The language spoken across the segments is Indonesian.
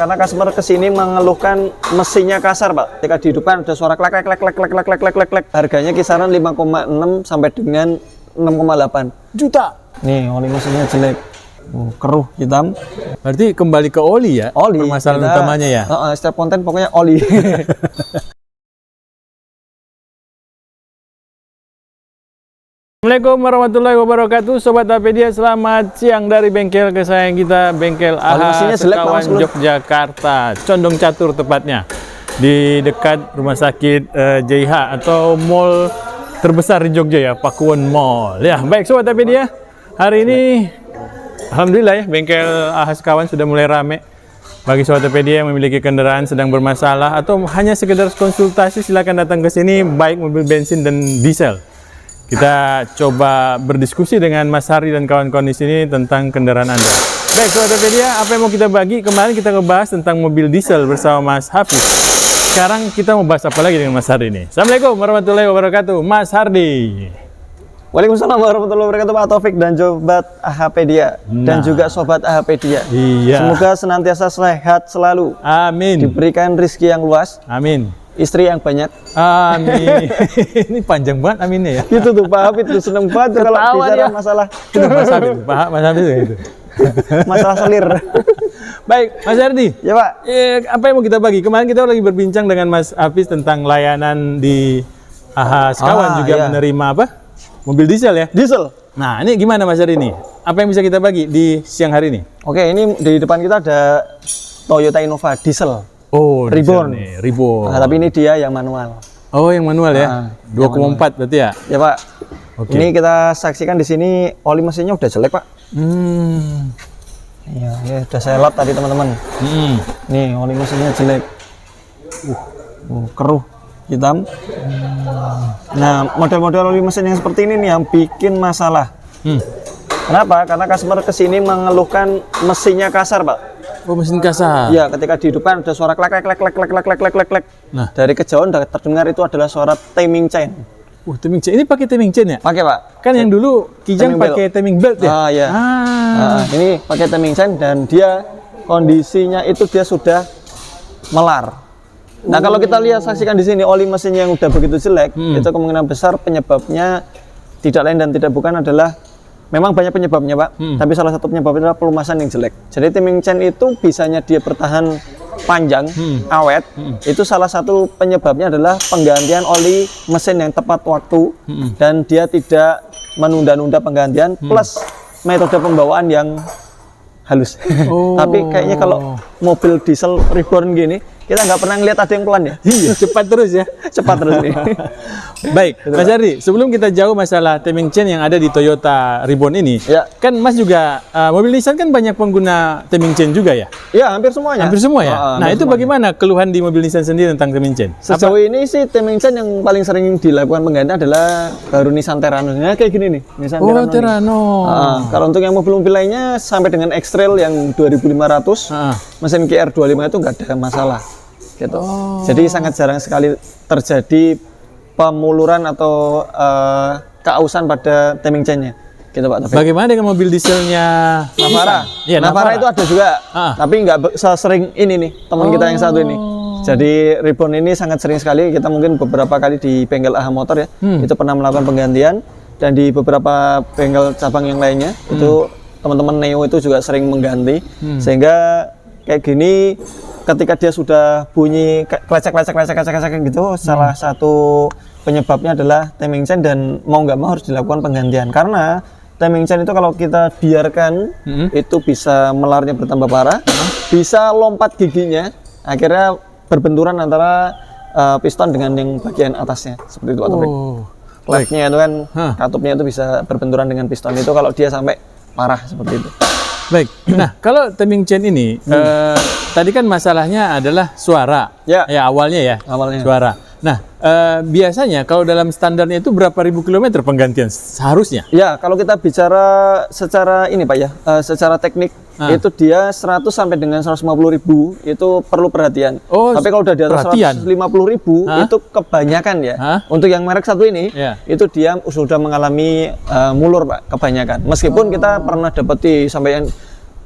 Karena customer kesini mengeluhkan mesinnya kasar, Pak. Ketika dihidupkan ada suara klek klek klek klek klek klek klek klek klek. Harganya kisaran 5,6 sampai dengan 6,8 juta. Nih, oli mesinnya jelek. Keruh, hitam. Berarti kembali ke oli ya? Oli. Permasalahan utamanya ya? Setiap konten pokoknya oli. Assalamualaikum warahmatullahi wabarakatuh. Sobat Apedia, selamat siang dari bengkel kesayangan kita, bengkel AHA Sekawan Yogyakarta, Condong Catur tepatnya, di dekat rumah sakit JH atau mall terbesar di Jogja ya, Pakuwon Mall. Ya, baik Sobat Apedia, hari ini alhamdulillah ya, bengkel AHA Sekawan sudah mulai rame. Bagi Sobat Apedia yang memiliki kendaraan sedang bermasalah atau hanya sekedar konsultasi, silakan datang ke sini, baik mobil bensin dan diesel. Kita coba berdiskusi dengan Mas Hardi dan kawan-kawan di sini tentang kendaraan Anda. Baik, Sobat Apedia, apa yang mau kita bagi? Kemarin kita ngebahas tentang mobil diesel bersama Mas Hafiz. Sekarang kita mau bahas apa lagi dengan Mas Hardi ini? Assalamualaikum warahmatullahi wabarakatuh, Mas Hardi. Waalaikumsalam warahmatullahi wabarakatuh, Pak Taufik dan Sobat AHPedia dan juga Sobat AHPedia. Iya. Semoga senantiasa sehat selalu. Amin. Diberikan rezeki yang luas. Amin. Istri yang banyak. Amin. Ini panjang banget aminnya ya. Itu tuh Pak Hafid tuh seneng banget kalau bicara masalah. Itu Mas Hafid, Mas Hafid itu. Masalah selir. Baik, Mas Hardi. Ya Pak. Apa yang mau kita bagi? Kemarin kita lagi berbincang dengan Mas Hafiz tentang layanan di AHA Sekawan juga iya. Menerima apa? Mobil diesel ya? Diesel. Nah, ini gimana Mas Hardi ini? Apa yang bisa kita bagi di siang hari ini? Oke, ini di depan kita ada Toyota Innova diesel. Oh, Reborn. Reborn. Nah, tapi ini dia yang manual. Oh, yang manual ya? 2,4 berarti ya? Ya Pak. Oke. Ini kita saksikan di sini oli mesinnya udah jelek Pak. Iya, ya, udah saya lap tadi teman-teman. Nih oli mesinnya jelek. Keruh, hitam. Nah, model-model oli mesin yang seperti ini nih yang bikin masalah. Kenapa? Karena customer kesini mengeluhkan mesinnya kasar Pak. Oh, mesin kasar. Iya, ketika dihidupkan ada suara klek klek klek klek klek klek klek klek klek. Nah, dari kejauhan terdengar itu adalah suara timing chain. Timing chain. Ini pakai timing chain ya? Pakai Pak. Kan yang dulu Kijang pakai timing belt ya? Iya. Ini pakai timing chain dan dia kondisinya itu dia sudah melar. Nah, kalau kita lihat saksikan di sini oli mesinnya yang udah begitu jelek, itu kemungkinan besar penyebabnya tidak lain dan tidak bukan adalah memang banyak penyebabnya Pak, tapi salah satu penyebabnya adalah pelumasan yang jelek. Jadi timing chain itu bisanya dia bertahan panjang, awet, itu salah satu penyebabnya adalah penggantian oli mesin yang tepat waktu dan dia tidak menunda-nunda penggantian plus metode pembawaan yang halus. Tapi kayaknya kalau mobil diesel reborn gini, kita nggak pernah ngeliat ada yang pelan ya. Iya, cepat terus ya. Cepat terus nih. Baik, Mas Hardi, sebelum kita jauh masalah timing chain yang ada di Toyota Reborn ini, ya. Kan Mas juga mobil Nissan kan banyak pengguna timing chain juga ya? Iya, hampir semuanya. Hampir semua ya. Nah, itu semuanya. Bagaimana keluhan di mobil Nissan sendiri tentang timing chain? Sejauh ini sih timing chain yang paling sering dilakukan pengganti adalah baru Nissan Terrano. Nah, kayak gini nih, Nissan Terrano. Kalau untuk yang mobil-mobil lainnya sampai dengan X-Trail yang 2500, mesin KR25 itu nggak ada masalah. Gitu. Jadi sangat jarang sekali terjadi pemuluran atau keausan pada timing chainnya, gitu Pak Taufik. Bagaimana dengan mobil dieselnya Navara? Ya, Navara itu ada juga, tapi nggak sesering ini nih teman kita yang satu ini. Jadi Reborn ini sangat sering sekali, kita mungkin beberapa kali di bengkel AHA Motor ya, itu pernah melakukan penggantian, dan di beberapa bengkel cabang yang lainnya itu teman-teman Neo itu juga sering mengganti, sehingga kayak gini. Ketika dia sudah bunyi klecek gitu, salah satu penyebabnya adalah timing chain dan mau nggak mau harus dilakukan penggantian. Karena timing chain itu kalau kita biarkan itu bisa melarnya bertambah parah, bisa lompat giginya, akhirnya berbenturan antara piston dengan yang bagian atasnya, seperti itu Pak Taufik. Klepnya itu kan, katupnya itu bisa berbenturan dengan piston itu kalau dia sampai parah seperti itu. Baik, nah kalau timing chain ini, tadi kan masalahnya adalah suara, ya awalnya ya, suara. Nah, biasanya kalau dalam standarnya itu berapa ribu kilometer penggantian seharusnya? Ya, kalau kita bicara secara ini Pak ya, secara teknik itu dia 100 sampai dengan 150.000 itu perlu perhatian. Tapi kalau udah di atas 150.000 itu kebanyakan ya. Untuk yang merek satu ini, itu dia sudah mengalami mulur Pak, kebanyakan. Meskipun kita pernah dapati sampai yang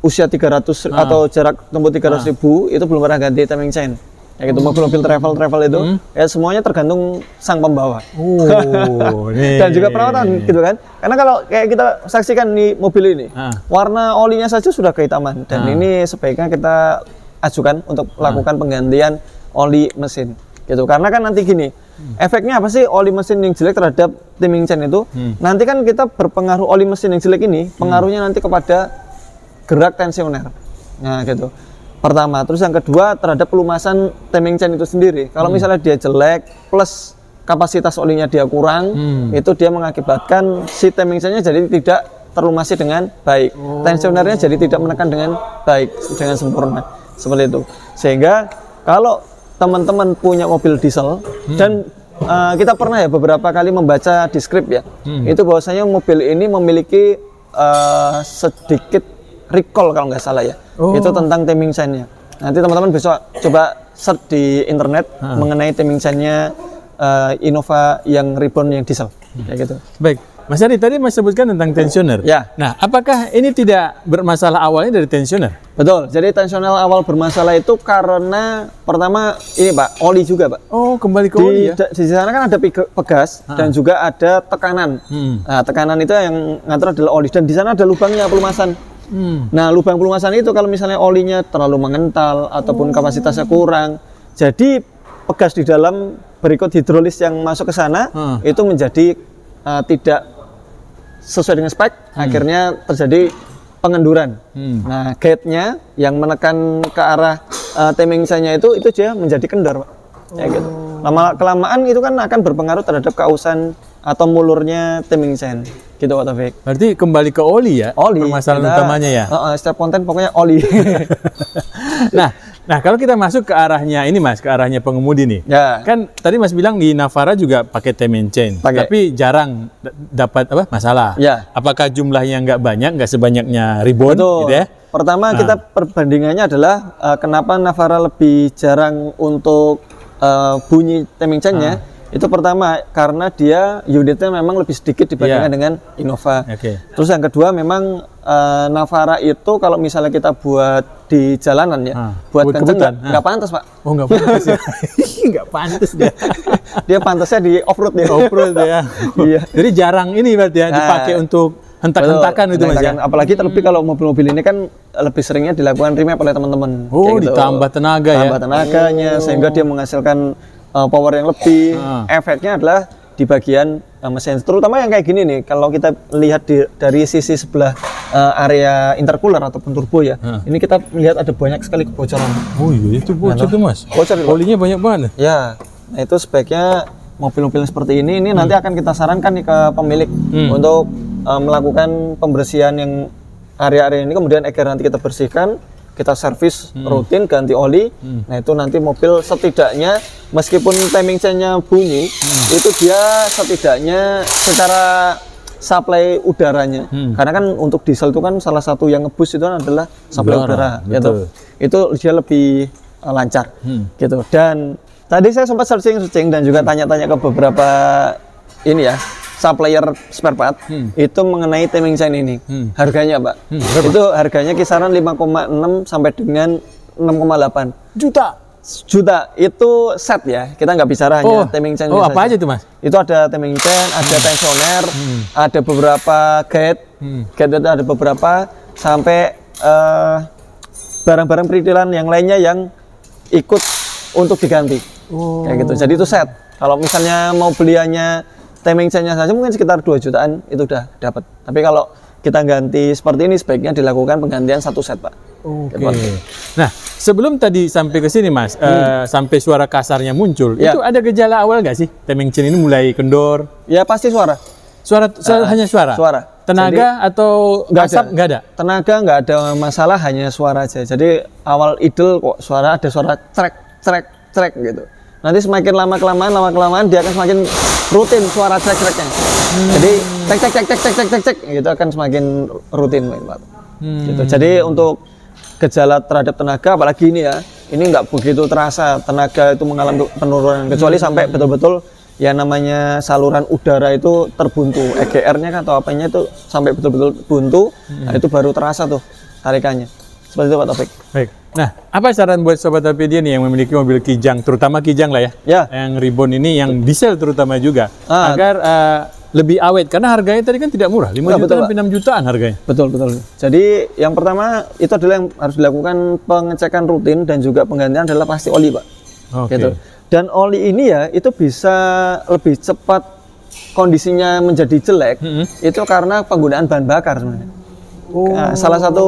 usia 300 atau jarak tempuh 300.000 itu belum pernah ganti timing chain. Ya gitu, mobil-mobil travel itu ya semuanya tergantung sang pembawa. Dan juga perawatan gitu kan. Karena kalau kayak kita saksikan di mobil ini, warna olinya saja sudah kehitaman dan ini sebaiknya kita ajukan untuk lakukan penggantian oli mesin gitu. Karena kan nanti gini, efeknya apa sih oli mesin yang jelek terhadap timing chain itu? Nanti kan kita berpengaruh oli mesin yang jelek ini, pengaruhnya nanti kepada gerak tensioner. Nah, gitu. Pertama, terus yang kedua terhadap pelumasan timing chain itu sendiri. Kalau misalnya dia jelek plus kapasitas olinya dia kurang, itu dia mengakibatkan si timing chainnya jadi tidak terlumasi dengan baik. Tensionernya jadi tidak menekan dengan baik, dengan sempurna. Seperti itu. Sehingga kalau teman-teman punya mobil diesel dan kita pernah ya beberapa kali membaca di skrip ya, itu bahwasanya mobil ini memiliki sedikit recall kalau nggak salah ya, itu tentang timing chain-nya. Nanti teman-teman besok coba search di internet mengenai timing chain-nya Innova yang reborn yang diesel, kayak gitu. Baik, Mas Ari tadi Mas sebutkan tentang tensioner. Ya. Nah, apakah ini tidak bermasalah awalnya dari tensioner? Betul. Jadi tensioner awal bermasalah itu karena pertama ini Pak, oli juga Pak. Oh, kembali ke oli ya? Di sana kan ada pegas dan juga ada tekanan. Nah, tekanan itu yang ngatur adalah oli dan di sana ada lubangnya pelumasan. Nah, lubang pelumasan itu kalau misalnya olinya terlalu mengental ataupun kapasitasnya kurang, jadi pegas di dalam berikut hidrolis yang masuk ke sana itu menjadi tidak sesuai dengan spek, akhirnya terjadi pengenduran. Nah, gate-nya yang menekan ke arah timing chain-nya itu dia menjadi kendor, Pak. Ya gitu. Lama-kelamaan itu kan akan berpengaruh terhadap kausan atau mulurnya timing chain gitu Pak Taufik. Berarti kembali ke oli ya? Oli. Permasalahan utamanya ya? Setiap konten pokoknya oli. Nah kalau kita masuk ke arahnya ini Mas, ke arahnya pengemudi nih. Ya. Kan tadi Mas bilang di Navara juga pakai timing chain, tapi jarang dapat masalah. Ya. Apakah jumlahnya nggak banyak, nggak sebanyaknya Reborn gitu ya? Pertama kita perbandingannya adalah kenapa Navara lebih jarang untuk bunyi timing chain-nya. Itu pertama karena dia unitnya memang lebih sedikit dibandingkan dengan Innova. Terus yang kedua memang Navara itu kalau misalnya kita buat di jalanan ya, buat kenceng nggak pantas Pak. Oh nggak pantas ya? Nggak pantas dia. Dia pantasnya di off-road ya. Off-road ya. Iya. Jadi jarang ini berarti ya dipakai untuk hentak-hentakan itu Mas ya? Apalagi terlebih kalau mobil-mobil ini kan lebih seringnya dilakukan remap oleh teman-teman. Oh gitu. Ditambah tenaga ya? Tambah tenaganya sehingga dia menghasilkan power yang lebih. Efeknya adalah di bagian mesin, terutama yang kayak gini nih. Kalau kita lihat dari sisi sebelah area intercooler ataupun turbo ya, ini kita melihat ada banyak sekali kebocoran. Oh iya, itu bocor tuh Mas. Bocor, olinya banyak banget. Ya, nah itu sebaiknya mobil-mobil seperti ini nanti akan kita sarankan nih ke pemilik untuk melakukan pembersihan yang area-area ini, kemudian agar nanti kita bersihkan, kita servis rutin, ganti oli. Nah itu nanti mobil setidaknya meskipun timing chain-nya bunyi, itu dia setidaknya secara supply udaranya. Karena kan untuk diesel itu kan salah satu yang ngebus itu adalah supply udara gitu. Itu dia lebih lancar gitu. Dan tadi saya sempat searching dan juga tanya-tanya ke beberapa ini ya, supplier spare part itu mengenai timing chain ini. Harganya Pak, itu harganya kisaran 5,6 sampai dengan 6,8 juta itu set ya. Kita nggak bicara hanya timing chain. Apa aja itu Mas? Itu ada timing chain, ada tensioner, ada beberapa gate itu ada beberapa, sampai barang-barang perintilan yang lainnya yang ikut untuk diganti. Kayak gitu. Jadi itu set. Kalau misalnya mau beliannya timing chain-nya saja mungkin sekitar 2 jutaan itu udah dapat. Tapi kalau kita ganti seperti ini sebaiknya dilakukan penggantian satu set Pak. Nah sebelum tadi sampai ke sini Mas, sampai suara kasarnya muncul, itu ada gejala awal nggak sih timing chain ini mulai kendor? Ya pasti suara. Hanya suara? Suara. Tenaga. Jadi, atau asap nggak ada? Tenaga nggak ada masalah, hanya suara aja. Jadi awal idle kok ada suara trek gitu. Nanti semakin lama kelamaan dia akan semakin rutin suara trek-treknya. Jadi cek gitu akan semakin rutin Pak. Gitu. Jadi untuk gejala terhadap tenaga apalagi ini ya, ini nggak begitu terasa tenaga itu mengalami penurunan, kecuali sampai betul-betul ya namanya saluran udara itu terbuntu, EGR-nya kan atau apanya itu sampai betul-betul buntu. Nah, itu baru terasa tuh tarikannya. Seperti itu Pak Taufik. Baik. Nah, apa saran buat Sobat Tokopedia nih yang memiliki mobil Kijang, terutama Kijang lah ya, Ya. yang Reborn ini, yang diesel terutama juga, agar lebih awet, karena harganya tadi kan tidak murah, 5 juta sampai 6 jutaan harganya. Betul, betul. Jadi yang pertama itu adalah yang harus dilakukan pengecekan rutin dan juga penggantian adalah pasti oli Pak. Oke. Gitu. Dan oli ini ya itu bisa lebih cepat kondisinya menjadi jelek, itu karena penggunaan bahan bakar sebenarnya. Nah, salah satu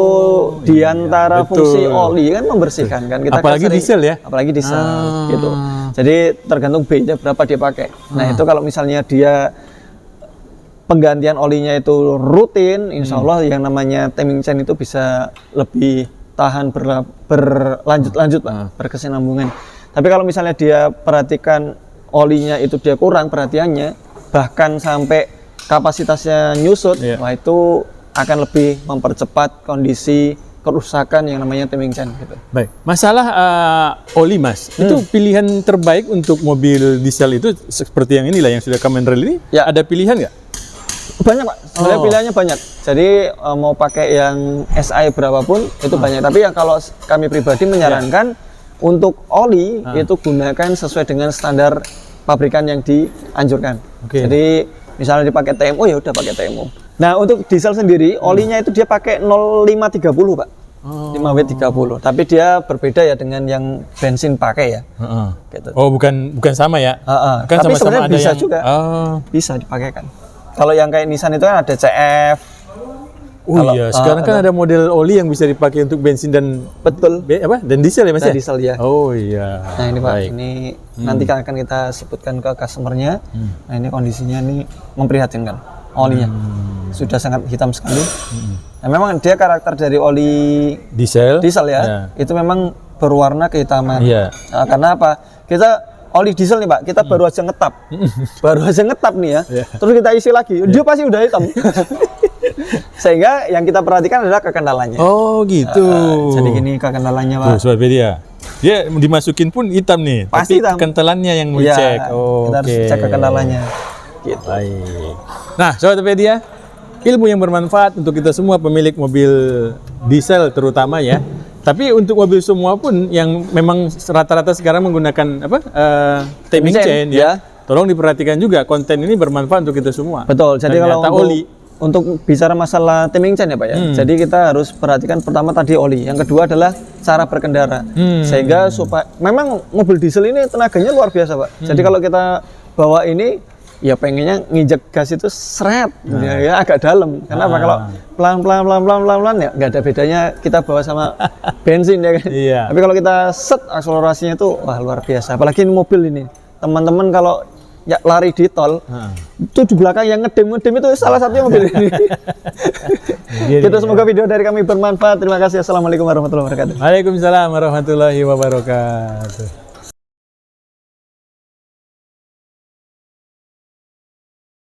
di antara fungsi oli kan membersihkan kan kita apalagi diesel ya. Apalagi diesel gitu. Jadi tergantung B-nya berapa dia pakai. Nah, itu kalau misalnya dia penggantian olinya itu rutin, insya Allah yang namanya timing chain itu bisa lebih tahan berlanjut-lanjut Pak, berkesinambungan. Tapi kalau misalnya dia perhatikan olinya itu dia kurang perhatiannya, bahkan sampai kapasitasnya nyusut, wah itu akan lebih mempercepat kondisi kerusakan yang namanya timing chain gitu. Baik, masalah oli Mas, itu pilihan terbaik untuk mobil diesel itu seperti yang inilah yang sudah Common Rail ini, ya. Ada pilihan nggak? Banyak Pak, sebenarnya pilihannya banyak. Jadi mau pakai yang SI berapapun itu banyak. Tapi yang kalau kami pribadi menyarankan untuk oli itu gunakan sesuai dengan standar pabrikan yang dianjurkan. Jadi misalnya dipakai TMO ya udah pakai TMO. Nah untuk diesel sendiri olinya itu dia pakai 0530 Pak, 5W30. Tapi dia berbeda ya dengan yang bensin pakai ya. Gitu. Oh bukan sama ya? Kan tapi sebenarnya bisa yang juga, bisa dipakaikan. Kalau yang kayak Nissan itu kan ada CF. Oh iya, sekarang kan ada model oli yang bisa dipakai untuk bensin dan dan diesel ya Mas ya? Diesel ya. Oh iya. Nah ini Pak, ini nanti akan kita sebutkan ke customernya. Nah ini kondisinya ini memprihatinkan olinya. Sudah sangat hitam sekali. Nah memang dia karakter dari oli diesel ya, itu memang berwarna kehitaman. Nah, karena apa? Kita oli diesel nih Pak, kita baru aja ngetap. Nih ya. Terus kita isi lagi, dia pasti udah hitam. Sehingga yang kita perhatikan adalah kekendalannya. Oh gitu. Jadi gini kekendalannya Pak. Sobat Pedia, dia dimasukin pun hitam nih, pasti tapi hitam. Kentelannya yang mau cek. Kita harus cek kekendalannya. Gitu. Baik. Nah, Sobat Pedia, ilmu yang bermanfaat untuk kita semua pemilik mobil diesel terutama ya. Tapi untuk mobil semua pun yang memang rata-rata sekarang menggunakan timing chain ya. Tolong diperhatikan juga, konten ini bermanfaat untuk kita semua. Betul. Jadi kalau untuk bicara masalah timing chain ya Pak ya. Jadi kita harus perhatikan pertama tadi oli, yang kedua adalah cara berkendara. Sehingga supaya memang mobil diesel ini tenaganya luar biasa Pak. Jadi kalau kita bawa ini ya pengennya nginjek gas itu seret ya agak dalam. Kenapa? Kalau pelan ya nggak ada bedanya kita bawa sama bensin ya kan. Tapi kalau kita set akselerasinya itu wah luar biasa. Apalagi ini mobil ini. Teman-teman kalau ya lari di tol itu di belakang yang ngedem itu salah satunya mobil ini. Gitu, semoga video dari kami bermanfaat. Terima kasih. Assalamualaikum warahmatullahi wabarakatuh. Waalaikumsalam warahmatullahi wabarakatuh.